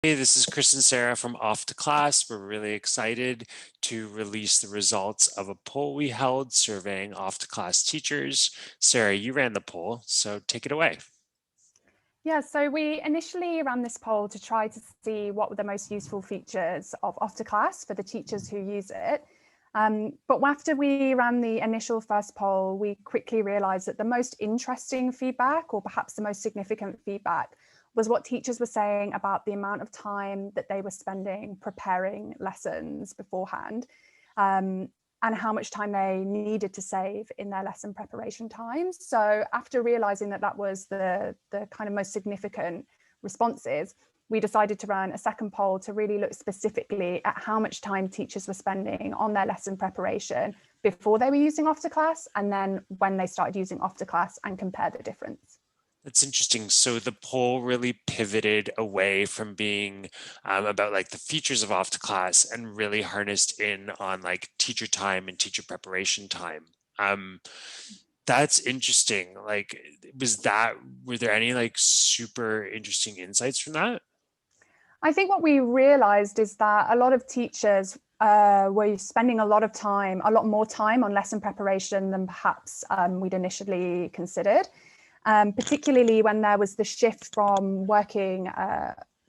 Hey, this is Kris and Sarah from Off2Class. We're really excited to release the results of a poll we held surveying Off2Class teachers. Sarah, you ran the poll, so take it away. Yeah, so we initially ran this poll to try to see what were the most useful features of Off2Class for the teachers who use it. But after we ran the initial first poll, we quickly realized that the most interesting feedback, or perhaps the most significant feedback, was what teachers were saying about the amount of time that they were spending preparing lessons beforehand. And how much time they needed to save in their lesson preparation times. So after realizing that that was the kind of most significant responses, we decided to run a second poll to really look specifically at how much time teachers were spending on their lesson preparation before they were using Off2Class, and then when they started using Off2Class, and compare the difference. That's interesting. So the poll really pivoted away from being about like the features of Off2Class and really harnessed in on like teacher time and teacher preparation time. That's interesting. Like, were there any like super interesting insights from that? I think what we realized is that a lot of teachers were spending a lot more time on lesson preparation than perhaps we'd initially considered, particularly when there was the shift from working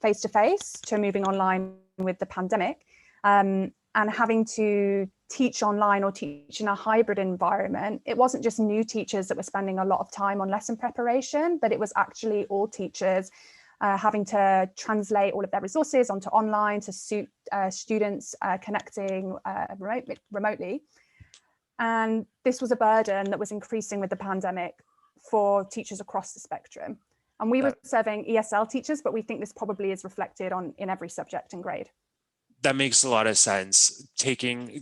face-to-face to moving online with the pandemic, and having to teach online or teach in a hybrid environment. It wasn't just new teachers that were spending a lot of time on lesson preparation, but it was actually all teachers having to translate all of their resources onto online to suit students connecting remotely. And this was a burden that was increasing with the pandemic for teachers across the spectrum. And we were serving ESL teachers, but we think this probably is reflected in every subject and grade. That makes a lot of sense.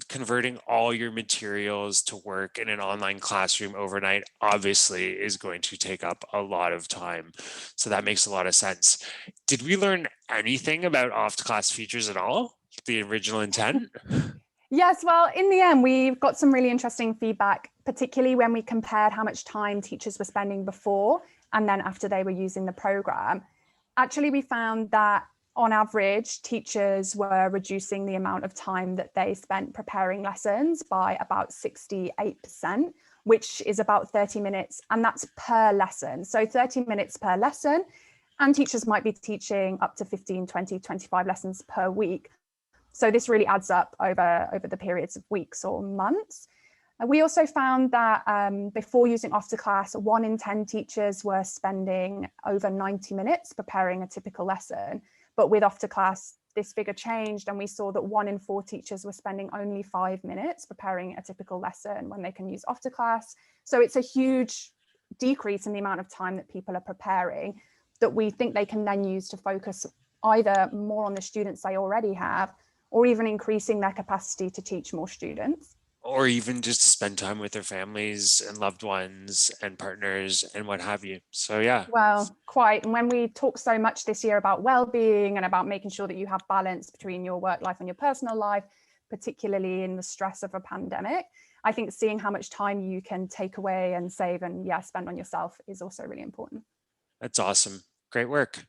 Converting all your materials to work in an online classroom overnight obviously is going to take up a lot of time. So that makes a lot of sense. Did we learn anything about Off2Class features at all? The original intent? Yes, well, in the end, we've got some really interesting feedback, particularly when we compared how much time teachers were spending before and then after they were using the program. Actually, we found that on average, teachers were reducing the amount of time that they spent preparing lessons by about 68%, which is about 30 minutes, and that's per lesson. So 30 minutes per lesson, and teachers might be teaching up to 15, 20, 25 lessons per week. So this really adds up over the periods of weeks or months. We also found that before using Off2Class, 1 in 10 teachers were spending over 90 minutes preparing a typical lesson. But with Off2Class, this figure changed, and we saw that 1 in 4 teachers were spending only 5 minutes preparing a typical lesson when they can use Off2Class. So it's a huge decrease in the amount of time that people are preparing that we think they can then use to focus either more on the students they already have, or even increasing their capacity to teach more students. Or even just to spend time with their families and loved ones and partners and what have you. So yeah. Well, quite. And when we talk so much this year about well-being and about making sure that you have balance between your work life and your personal life, particularly in the stress of a pandemic, I think seeing how much time you can take away and save and spend on yourself is also really important. That's awesome. Great work.